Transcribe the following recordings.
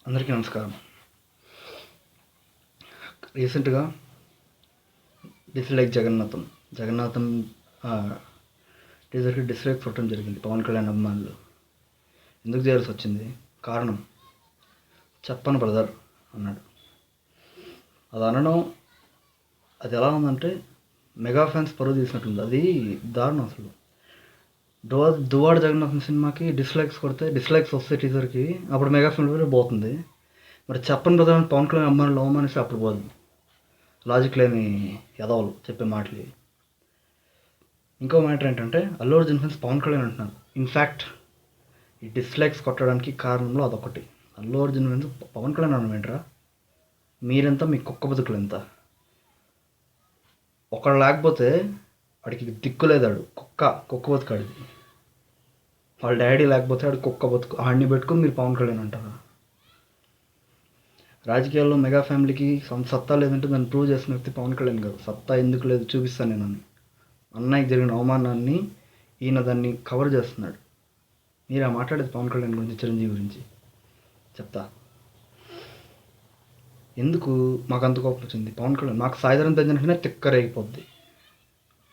అందరికీ నమస్కారం. రీసెంట్గా డిస్లైక్ జగన్నాథం టీజర్కి డిస్లైక్ కొట్టడం జరిగింది. పవన్ కళ్యాణ్ అభిమానులు ఎందుకు చేయాల్సి వచ్చింది? కారణం చెప్పను బ్రదర్ అన్నాడు. అది అనడం అది ఎలా ఉందంటే మెగా ఫ్యాన్స్ పరువు తీసినట్టుంది. అది దారుణం అసలు. దువ్వాడ జగన్నాథం సినిమాకి డిస్లైక్స్ వస్తే టీజర్కి అప్పుడు మెగా ఫ్యాన్ పోతుంది. మరి చెప్పని బ్రదర్ పవన్ కళ్యాణ్ అభిమానులు అవమానిస్తే అప్పుడు పోదు. లాజిక్ లేని ఎదవలు చెప్పే మాటలు. ఇంకో మ్యాటర్ ఏంటంటే అల్లు అర్జున్ ఫ్యాన్స్ పవన్ కళ్యాణ్ అంటున్నారు. ఇన్ఫ్యాక్ట్ ఈ డిస్లైక్స్ కొట్టడానికి కారణంలో అదొకటి. అల్లు అర్జున్ ఫ్యాన్స్ పవన్ కళ్యాణ్ అనమేంట్రా, మీరెంత, మీ కుక్క బతుకులు ఎంత? ఒకడు లేకపోతే వాడికి దిక్కు లేదాడు, కుక్క బతుకాడిది. వాళ్ళ డాడీ లేకపోతే ఆడు కుక్క బతుకు, ఆడిని పెట్టుకుని మీరు పవన్ కళ్యాణ్ అంటారా? రాజకీయాల్లో మెగా ఫ్యామిలీకి సత్తా లేదంటే దాన్ని ప్రూవ్ చేసిన వ్యక్తి పవన్ కళ్యాణ్ గారు. సత్తా ఎందుకు లేదు చూపిస్తాను నేను అని అన్నయ్యకి జరిగిన అవమానాన్ని ఈయన దాన్ని కవర్ చేస్తున్నాడు. మీరు ఆ మాట్లాడేది పవన్ కళ్యాణ్ గురించి, చిరంజీవి గురించి చెప్తా. ఎందుకు మాకు అంత కోపం వచ్చింది? పవన్ కళ్యాణ్ మాకు సాయిధరం తెచ్చినట్టునే తిక్కరేగిపోద్ది.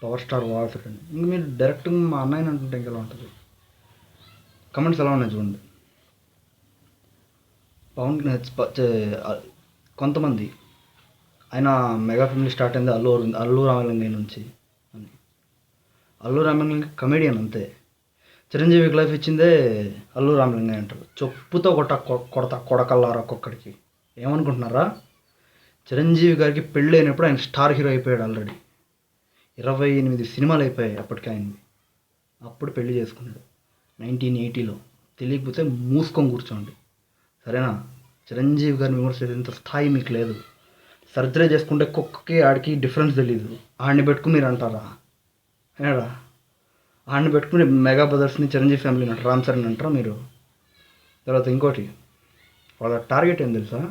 పవర్ స్టార్ వార్స్ అని ఇంక మీరు డైరెక్ట్గా మా అన్నయ్యని అంటుంటే ఇంకెలా ఉంటుంది? కమెంట్స్ ఎలా ఉన్నాయి చూడండి. పవన్ కొంతమంది ఆయన మెగా ఫ్యామిలీ స్టార్ట్ అయింది అల్లు రామలింగయ్య నుంచి అని. అల్లు రామలింగయ్య కమెడియన్ అంతే. చిరంజీవికి లైఫ్ ఇచ్చిందే అల్లు రామలింగయ్య అంటారు. చెప్పుతో కొడకల్లారా ఒక్కొక్కడికి. ఏమనుకుంటున్నారా? చిరంజీవి గారికి పెళ్ళి అయినప్పుడు ఆయన స్టార్ హీరో అయిపోయాడు. ఆల్రెడీ 28 సినిమాలు అయిపోయాయి అప్పటికి ఆయనవి. అప్పుడు పెళ్లి చేసుకున్నాడు 1980లో. తెలియకపోతే మూసుకొని కూర్చోండి, సరేనా? చిరంజీవి గారిని విమర్శించేంత స్థాయి మీకు లేదు. సర్జరీ చేసుకుంటే కుక్కకి ఆడికి డిఫరెన్స్ తెలీదు. ఆడిని పెట్టుకుని మీరు అంటారా? ఏడా ఆడిని పెట్టుకుని మెగా బ్రదర్స్ని, చిరంజీవి ఫ్యామిలీని అంటారు, రామ్ చరణ్ అంటారా మీరు? తర్వాత ఇంకోటి, వాళ్ళ టార్గెట్ ఏం తెలుసా?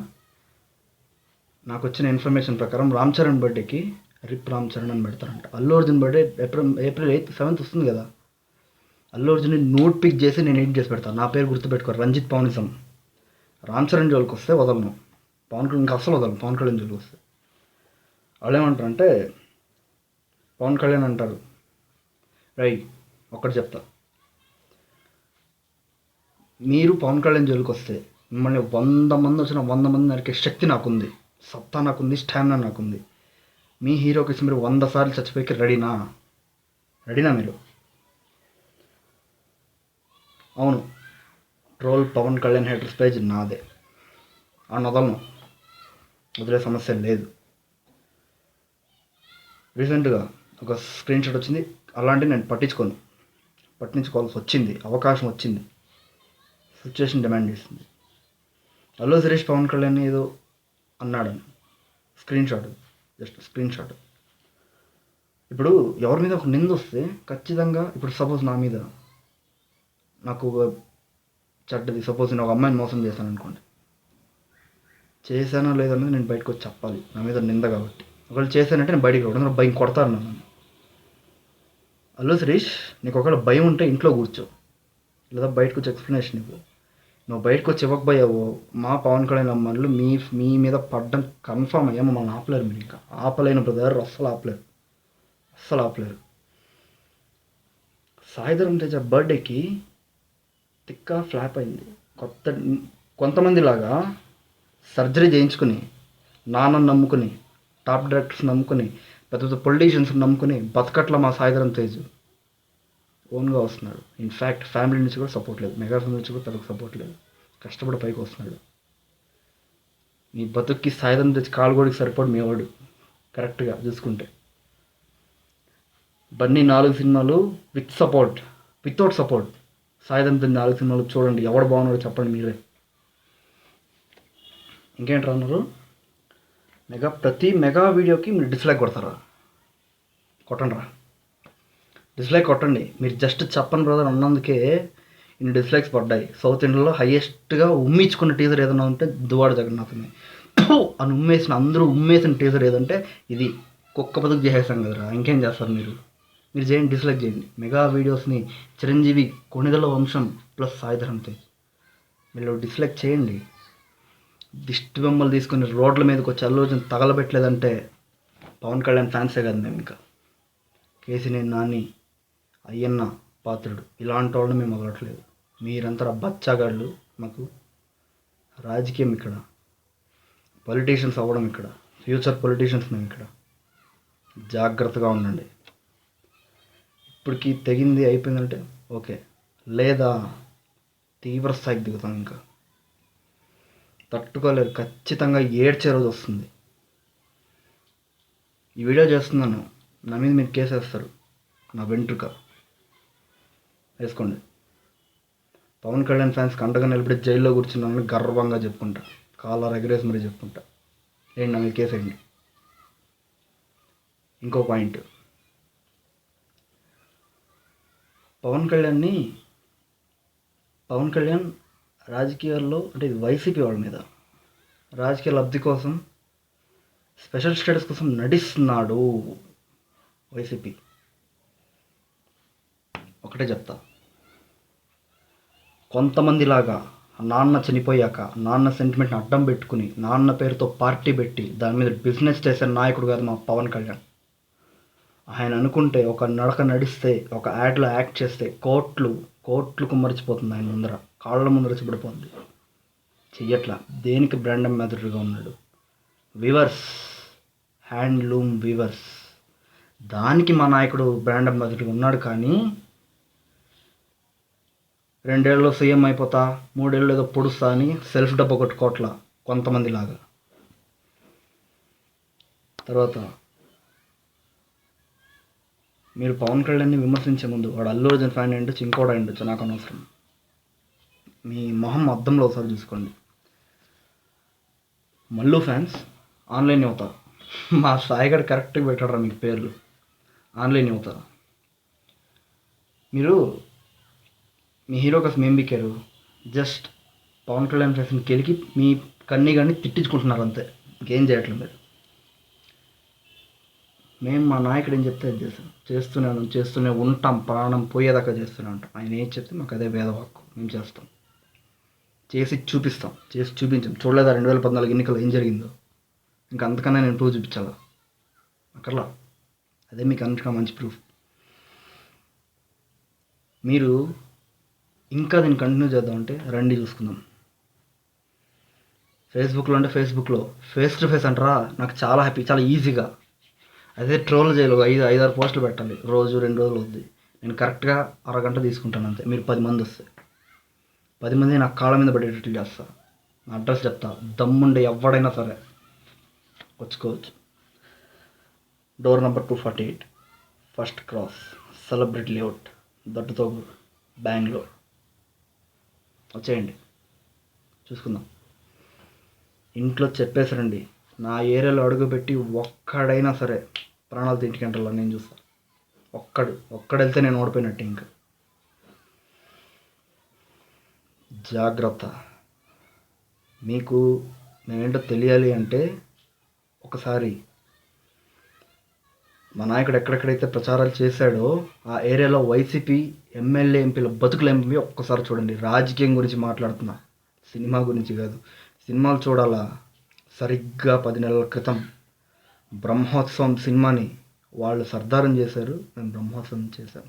నాకు వచ్చిన ఇన్ఫర్మేషన్ ప్రకారం రామ్ చరణ్ బర్త్డేకి రిప్ రామ్ చరణ్ అని పెడతారంట. Allu Arjun birthday April 8th 7th వస్తుంది కదా. అల్లు అర్జున్ని నోట్ పిక్ చేసి నేను ఎడిట్ చేసి పెడతాను. నా పేరు గుర్తుపెట్టుకోరు, రంజిత్ పవనిజం. రామ్ చరణ్ జోలికి వస్తే వదలను, పవన్ కళ్యాణ్ ఇంకా అస్సలు వదలను. పవన్ కళ్యాణ్ జోలికి వస్తే వాళ్ళు ఏమంటారంటే, పవన్ కళ్యాణ్ అంటారు, ఒక్కటి చెప్తా, మీరు పవన్ కళ్యాణ్ జోలికి వస్తే మిమ్మల్ని 100 మంది వచ్చిన 100 మంది నరికే శక్తి నాకుంది, సత్తా నాకుంది, స్టామినా నాకుంది. మీ హీరోకి వచ్చి మీరు 100 సార్లు చచ్చిపోయి రెడీనా మీరు? అవును, troll Pawan Kalyan haters page నాదే. ఆ నొదలను వదిలే సమస్య లేదు. రీసెంట్గా ఒక స్క్రీన్ షాట్ వచ్చింది. అలాంటివి నేను పట్టించుకోవాల్సి వచ్చింది. అవకాశం వచ్చింది, సిచ్యువేషన్ డిమాండ్ చేస్తుంది. అల్లు శిరీష్ పవన్ కళ్యాణ్ ఏదో అన్నాడని జస్ట్ స్క్రీన్ షాట్. ఇప్పుడు ఎవరి మీద ఒక నింద వస్తే ఖచ్చితంగా, ఇప్పుడు సపోజ్ నా మీద నాకు చెడ్డది, సపోజ్ నేను ఒక అమ్మాయిని మోసం చేశాను అనుకోండి, చేశానో లేదన్నది నేను బయటకు వచ్చి చెప్పాలి. నా మీద నింద కాబట్టి. ఒకవేళ చేశానంటే నేను బయటికి రావడం, భయం కొడతాను నన్ను. అల్లు శిరీష్, నీకు ఒకవేళ భయం ఉంటే ఇంట్లో కూర్చో, లేదా బయటకు వచ్చి ఎక్స్ప్లెనేషన్ ఇవ్వు. నువ్వు బయటకు వచ్చి ఇవ్వకపోయావు, మా పవన్ కళ్యాణ్ అమ్మాయిలు మీ మీద పడ్డం కన్ఫామ్ అయ్యా. మమ్మల్ని ఆపలేరు మీరు, ఇంకా ఆపలేని బ్రదర్, అస్సలు ఆపలేరు. సాయిధరం తేజ బర్త్డేకి తిక్కా ఫ్లాప్ అయింది. కొంతమందిలాగా సర్జరీ చేయించుకుని, నాన్నని నమ్ముకుని, టాప్ డైరెక్టర్స్ నమ్ముకుని, పెద్ద పెద్ద పొలిటీషియన్స్ నమ్ముకుని బతకట్ల మా సాయిధరం తేజ్ ఓన్గా వస్తున్నాడు. ఇన్ఫ్యాక్ట్ ఫ్యామిలీ నుంచి కూడా సపోర్ట్ లేదు, మెగా ఫ్యామిలీ నుంచి కూడా తనకు సపోర్ట్ లేదు. కష్టపడి పైకి వస్తున్నాడు. నీ బతుక్కి సాయిధరం తేజ్ కాలుగోడికి సరిపడు మీ వాడు, కరెక్ట్గా చూసుకుంటే. బన్నీ 4 సినిమాలు వితౌట్ సపోర్ట్. సాయిధరం తేజ్ 4 సినిమాలు చూడండి, ఎవడు బాగున్నాడో చెప్పండి మీరే. ఇంకేంటారు అన్నారు? ప్రతి మెగా వీడియోకి మీరు డిస్లైక్ కొడతారా? డిస్లైక్ కొట్టండి. మీరు జస్ట్ చెప్పని బ్రదర్ అన్నందుకే ఇన్ని డిస్లైక్స్ పడ్డాయి. సౌత్ ఇండియాలో హైయెస్ట్గా ఉమ్మించుకున్న టీజర్ ఏదైనా ఉంటే దువ్వాడ జగన్నాథమే. అని అందరూ ఉమ్మేసిన టీజర్ ఏదంటే ఇది. కుక్క బతుకు చేసేసాం కదరా, ఇంకేం చేస్తారు మీరు చేయండి, డిస్లైక్ చేయండి. మెగా వీడియోస్ని చిరంజీవి, కొణిదల వంశం ప్లస్ సాయిధరం తేజ్, మీరు డిస్లైక్ చేయండి. దిష్టి బొమ్మలు తీసుకుని రోడ్ల మీదకి వచ్చి అల్లు అర్జున్ తగలబెట్టలేదంటే పవన్ కళ్యాణ్ ఫ్యాన్సే కాదు మేము ఇంకా. కేసినేని నాని, అయ్యన్న పాత్రుడు ఇలాంటి వాళ్ళని మేము వదలట్లేదు. మీరంతా బచ్చాగాళ్ళు. మాకు రాజకీయం ఇక్కడ, పొలిటీషియన్స్ అవ్వడం ఇక్కడ, ఫ్యూచర్ పొలిటీషియన్స్ మేము ఇక్కడ. జాగ్రత్తగా ఉండండి. ఇప్పటికి తెగింది అయిపోయిందంటే ఓకే, లేదా తీవ్ర స్థాయికి దిగుతాం. ఇంకా తట్టుకోలేరు, ఖచ్చితంగా ఏడ్చే రోజు వస్తుంది. ఈ వీడియో చేస్తున్నాను, నా మీద మీరు కేసు వేస్తారు, నా వెంట్రుక వేసుకోండి. పవన్ కళ్యాణ్ ఫ్యాన్స్కి అండగా నిలబడి జైల్లో కూర్చున్నానని గర్వంగా చెప్పుకుంటా, కాలర్ ఎగరేసి మరీ చెప్పుకుంటా. ఏంటి నా మీద కేసు వేయండి. ఇంకో పాయింట్, పవన్ కళ్యాణ్ రాజకీయాల్లో అంటే ఇది వైసీపీ వాళ్ళ మీద రాజకీయ లబ్ధి కోసం, స్పెషల్ స్టేటస్ కోసం నటిస్తున్నాడు వైసీపీ. ఒకటే చెప్తా, కొంతమందిలాగా నాన్న చనిపోయాక నాన్న సెంటిమెంట్ని అడ్డం పెట్టుకుని నాన్న పేరుతో పార్టీ పెట్టి దాని మీద బిజినెస్ చేసే నాయకుడు కాదు మా పవన్ కళ్యాణ్. ఆయన అనుకుంటే ఒక నడక నడిస్తే, ఒక యాడ్లో యాక్ట్ చేస్తే కోట్లు కుమ్మరిచిపోతుంది. ఆయన ముందర కాళ్ళ ముందర చిబడిపోతుంది. చెయ్యట్లా. దేనికి బ్రాండ్ అంబాసిడర్గా ఉన్నాడు? వీవర్స్, హ్యాండ్లూమ్ వీవర్స్, దానికి మా నాయకుడు బ్రాండ్ అంబాసిడర్గా ఉన్నాడు. కానీ 2 ఏళ్ళలో సీఎం అయిపోతా, 3 ఏళ్ళు ఏదో పొడుస్తా అని సెల్ఫ్ డబ్బు కొట్టుకోవట్లా కొంతమంది లాగా. తర్వాత మీరు పవన్ కళ్యాణ్ని విమర్శించే ముందు వాడు అల్లు అర్జున్ ఫ్యాన్ అయ్యుండొచ్చు, ఇంకోటి అయ్యుండొచ్చు, నాకు అనవసరం. మీ మొహం అద్దంలో ఒకసారి చూసుకోండి. మల్లు ఫ్యాన్స్ ఆన్లైన్ యువత, మా సాయిగాడు కరెక్ట్గా పెట్టాడరా మీకు పేర్లు. ఆన్లైన్ యువత, మీరు మీ హీరో కోసం ఏం బిక్కారు? జస్ట్ పవన్ కళ్యాణ్ ఫ్యాన్స్ని కెలికి మీ కన్నీ తిట్టించుకుంటున్నారు అంతే, ఇంకేం చేయట్లేదు మీరు. మేము మా నాయకుడు ఏం చెప్తే అది చేస్తూనే ఉంటాం, ప్రాణం పోయేదాకా చేస్తూనే ఉంటాం. ఆయన ఏం చెప్తే మాకు అదే వేదవాక్కు, మేము చేస్తాం, చేసి చూపిస్తాం, చేసి చూపించాం. చూడలేదా 2014 ఎన్నికలు ఏం జరిగిందో? ఇంకా అంతకన్నా నేను ప్రూఫ్ చూపించాలా? అక్కర్లా. అదే మీకు అన్నిటికన్నా మంచి ప్రూఫ్. మీరు ఇంకా దీన్ని కంటిన్యూ చేద్దామంటే రండి చూసుకుందాం. ఫేస్బుక్లో అంటే ఫేస్బుక్లో ఫేస్ టు ఫేస్ అంటారా? నాకు చాలా హ్యాపీ, చాలా ఈజీగా. అదే ట్రోల్ చేయాలి, 5-6 పోస్టులు పెట్టాలి, రోజు 2 రోజులు అవుద్ది. నేను కరెక్ట్గా అరగంట తీసుకుంటాను అంతే. మీరు 10 మంది వస్తే 10 మంది నాకు కాళ్ళ మీద పడేటట్లు చేస్తా. నా అడ్రస్ చెప్తా, దమ్ముండే ఎవడైనా సరే వచ్చుకోవచ్చు. Door number 248, first cross, celebrity layout, దట్టుతోగూరు, బెంగళూరు. వచ్చేయండి, చూసుకుందాం. ఇంట్లో చెప్పేసరండి, నా ఏరియాలో అడుగుపెట్టి ఒక్కడైనా సరే ప్రాణాలు తింటికంటారా నేను చూస్తాను. ఒక్కడెళ్తే నేను ఓడిపోయినట్టే. ఇంకా జాగ్రత్త. మీకు మేమేంటో తెలియాలి అంటే ఒకసారి మా నాయకుడు ఎక్కడెక్కడైతే ప్రచారాలు చేశాడో ఆ ఏరియాలో వైసీపీ ఎమ్మెల్యే ఎంపీల బతుకులు ఎంపీ ఒక్కసారి చూడండి. రాజకీయం గురించి మాట్లాడుతున్నా, సినిమా గురించి కాదు. సినిమాలు చూడాలా? సరిగ్గా 10 నెలల క్రితం బ్రహ్మోత్సవం సినిమాని వాళ్ళు సర్దారం చేశారు, మేము బ్రహ్మోత్సవం చేశాం.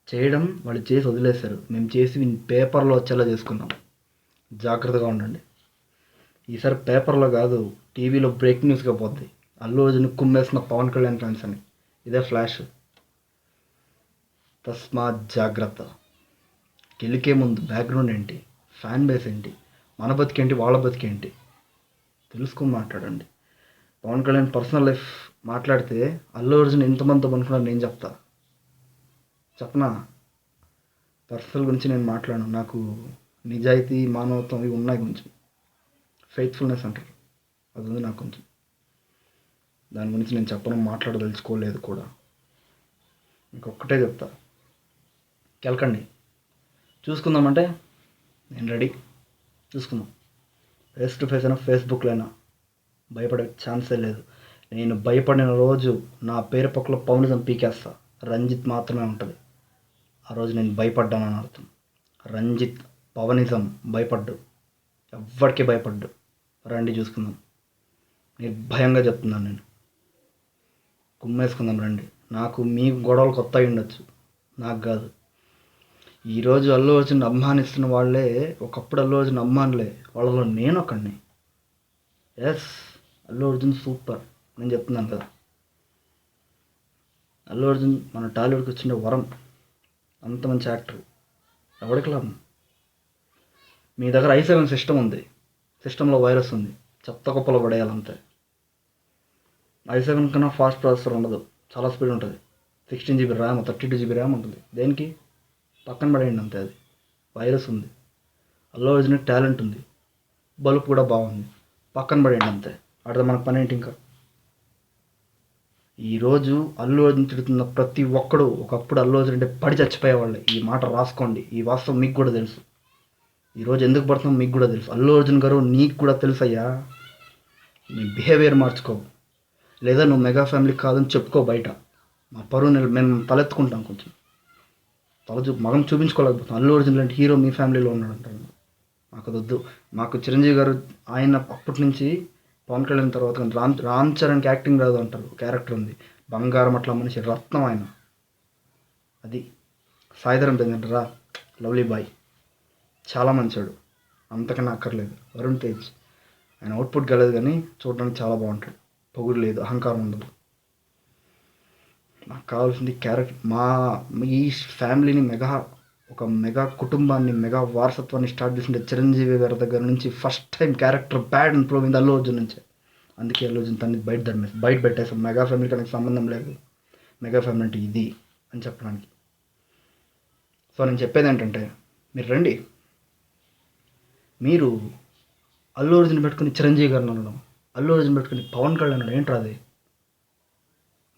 చేయడం వాళ్ళు చేసి వదిలేశారు, మేము చేసి పేపర్లో వచ్చేలా చేసుకున్నాం. జాగ్రత్తగా ఉండండి. ఈసారి పేపర్లో కాదు, టీవీలో బ్రేక్ న్యూస్గా పోద్ది. అల్లు అర్జున్ కుమ్మేసిన పవన్ కళ్యాణ్ ఫ్యాన్స్ అని. ఇదే ఫ్లాష్. తస్మాత్ జాగ్రత్త. గెలికే ముందు బ్యాక్గ్రౌండ్ ఏంటి, ఫ్యాన్ బేస్ ఏంటి, మన బతికేంటి, వాళ్ళ బతికేంటి తెలుసుకొని మాట్లాడండి. పవన్ కళ్యాణ్ పర్సనల్ లైఫ్ మాట్లాడితే అల్లు అర్జున్ ఎంతమందితో అనుకున్నారు నేను చెప్పనా? పర్సనల్ గురించి నేను మాట్లాడను. నాకు నిజాయితీ, మానవత్వం ఇవి ఉన్నాయి. కొంచెం ఫెయిత్ఫుల్నెస్ అంటారు, అది ఉంది నాకు కొంచెం. దాని గురించి నేను చెప్పడం, మాట్లాడదలుచుకోలేదు కూడా. ఇంకొక్కటే చెప్తా, కెలకండి. చూసుకుందామంటే నేను రెడీ, చూసుకుందాం. ఫేస్ టు ఫేస్ అయినా ఫేస్బుక్లో అయినా భయపడే ఛాన్సే లేదు. నేను భయపడిన రోజు నా పేరు పక్కలో పవనిజం పీకేస్తా. రంజిత్ మాత్రమే ఉంటుంది. ఆ రోజు నేను భయపడ్డానని అర్థం. రంజిత్ పవనిజం భయపడ్డు, ఎవ్వడికి భయపడ్డు. రండి చూసుకుందాం. నిర్భయంగా చెప్తున్నాను నేను. కుమ్మేసుకుందాం రండి. నాకు మీకు గొడవలు కొత్త అయి ఉండొచ్చు, నాకు కాదు. ఈరోజు అల్లు అర్జున్ అభిమానిస్తున్న వాళ్ళే ఒకప్పుడు అల్లు అర్జున్ అభిమానులే, వాళ్ళలో నేను ఒకడిని. ఎస్, అల్లు అర్జున్ సూపర్, నేను చెప్తున్నాను కదా. అల్లు అర్జున్ మన టాలీవుడ్కి వచ్చిన వరం. అంత మంచి యాక్టర్, ఎవరికి లాభం? మీ దగ్గర i7 సిస్టమ్ ఉంది, సిస్టంలో వైరస్ ఉంది, చెత్త కుప్పలో పడేయాలంతే. i7 కన్నా ఫాస్ట్ ప్రాసెసర్ ఉండదు, చాలా స్పీడ్ ఉంటుంది. 16 GB ర్యామ్, 32 GB ర్యామ్ ఉంటుంది. దేనికి? పక్కన పడేయండి అంతే. అది వైరస్ ఉంది. అల్లు అర్జున్కి టాలెంట్ ఉంది, బలుపు కూడా బాగుంది, పక్కన పడేయండి అంతే. అక్కడ మనకు పని ఏంటి ఇంకా? ఈరోజు అల్లు అర్జున్ తిడుతున్న ప్రతి ఒక్కడు ఒకప్పుడు అల్లు అర్జున్ అంటే పడి చచ్చిపోయేవాళ్ళే. ఈ మాట రాసుకోండి, ఈ వాస్తవం మీకు కూడా తెలుసు. ఈరోజు ఎందుకు పడుతున్నాం మీకు కూడా తెలుసు. అల్లు అర్జున్ గారు, నీకు కూడా తెలుసయ్యా. నీ బిహేవియర్ మార్చుకో, లేదా నువ్వు మెగా ఫ్యామిలీ కాదని చెప్పుకో బయట. మా పరువు మేము తలెత్తుకుంటాం. కొంచెం మగం చూపించుకోలేకపోతాం. అల్లు అర్జున్ లాంటి హీరో మీ ఫ్యామిలీలో ఉన్నాడు అంటారు. మాకు వద్దు. మాకు చిరంజీవి గారు, ఆయన అప్పటి నుంచి పవన్ కళ్యాణ్ తర్వాత రామ్ చరణ్కి యాక్టింగ్ రాదు అంటారు, క్యారెక్టర్ ఉంది. బంగారం అట్లా మనిషి, రత్నం ఆయన. అది సాయిధరం తేజంటారా, లవ్లీ బాయ్, చాలా మంచోడు, అంతకన్నా అక్కర్లేదు. వరుణ్ తేజ్, ఆయన అవుట్పుట్ గలదు కానీ చూడడానికి చాలా బాగుంటాడు. పొగుడు లేదు, అహంకారం ఉండదు. నాకు కావాల్సింది క్యారెక్టర్. ఈ ఫ్యామిలీని ఒక మెగా కుటుంబాన్ని, మెగా వారసత్వాన్ని స్టార్ట్ చేసిండే చిరంజీవి గారి దగ్గర నుంచి first time character bad improve అయింది అల్లు అర్జున్ నుంచే. అందుకే అల్లు అర్జున్ తన్ని బయట పెట్టేసాం. మెగా ఫ్యామిలీకి నాకు సంబంధం లేదు, మెగా ఫ్యామిలీ అంటే ఇది అని చెప్పడానికి. సో నేను చెప్పేది ఏంటంటే, మీరు రండి. మీరు అల్లు అర్జున్ పెట్టుకుని చిరంజీవి గారిని అనడం, అల్లు అర్జున్ పెట్టుకుని పవన్ కళ్యాణ్ అనడం ఏంట్రా అది?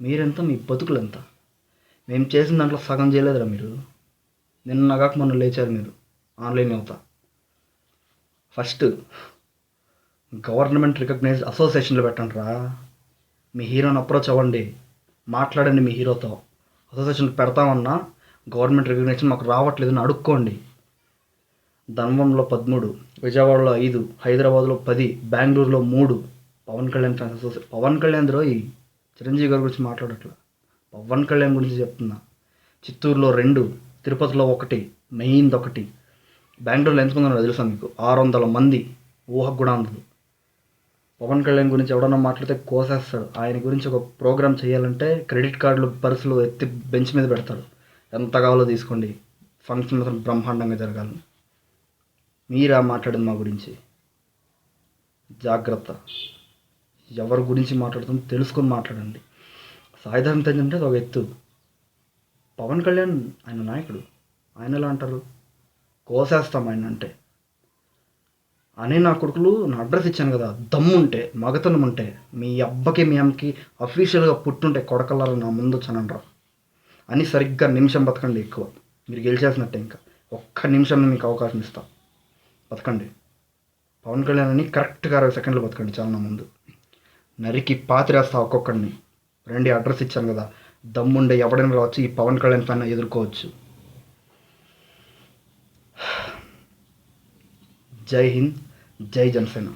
మీరెంత, మీ బతుకులు ఎంత? మేము చేసిన దాంట్లో సగం చేయలేదురా మీరు. నిన్నగాక మొన్న లేచారు మీరు ఆన్లైన్ అవుతా. ఫస్ట్ గవర్నమెంట్ రికగ్నైజ్డ్ అసోసియేషన్లో పెట్టండి రా. మీ హీరోని అప్రోచ్ అవ్వండి, మాట్లాడండి మీ హీరోతో. అసోసియేషన్ పెడతామన్నా గవర్నమెంట్ రికగ్నైజేషన్ మాకు రావట్లేదని అడుక్కోండి. ధన్వంలో 13, విజయవాడలో 5, హైదరాబాద్లో 10, బెంగళూరులో 3 పవన్ కళ్యాణ్ ఫ్యాన్స్ అసోసియేషన్. పవన్ కళ్యాణ్ ద్రోహి, చిరంజీవి గారి గురించి మాట్లాడట్లా, పవన్ కళ్యాణ్ గురించి చెప్తున్నా. చిత్తూరులో 2, తిరుపతిలో 1, మెయిన్ది 1. బెంగళూరులో ఎంతమంది ఉన్నారో తెలుసా మీకు? 600 మంది. ఊహకు కూడా అందదు. పవన్ కళ్యాణ్ గురించి ఎవడన్నా మాట్లాడితే కోసేస్తాడు. ఆయన గురించి ఒక ప్రోగ్రామ్ చేయాలంటే క్రెడిట్ కార్డులు, పర్సులు ఎత్తి బెంచ్ మీద పెడతాడు. ఎంత కావాలో తీసుకోండి, ఫంక్షన్ అసలు బ్రహ్మాండంగా జరగాలి. మీరా మాట్లాడింది మా గురించి? జాగ్రత్త, ఎవరి గురించి మాట్లాడుతుందో తెలుసుకొని మాట్లాడండి. సాయిధరం తేజ్ అంటే ఒక ఎత్తు, పవన్ కళ్యాణ్ ఆయన నాయకుడు, ఆయన ఎలా అంటారు? కోసేస్తాం ఆయన అంటే. అని నా కొడుకులు నా అడ్రస్ ఇచ్చాను కదా, దమ్ముంటే, మగతనం ఉంటే, మీ అబ్బకి మీ అమ్మకి అఫీషియల్గా పుట్టుంటే కొడకల్లారా నా ముందు వచ్చానంటారా అని సరిగ్గా నిమిషం బతకండి. ఎక్కువ మీరు గెలిచేసినట్టే. ఇంకా ఒక్క నిమిషం మీకు అవకాశం ఇస్తా, బతకండి. పవన్ కళ్యాణ్ అని కరెక్ట్గా 60 సెకండ్లు బతకండి చాలా. నా ముందు నరికి పాతిరేస్తా ఒక్కొక్కడిని. రండి, అడ్రస్ ఇచ్చాను కదా, దమ్ముండే ఎవడైనా రావచ్చు, ఈ పవన్ కళ్యాణ్ ఫ్యాన్ ఎదుర్కోవచ్చు. జై హింద్, జై జనసేన.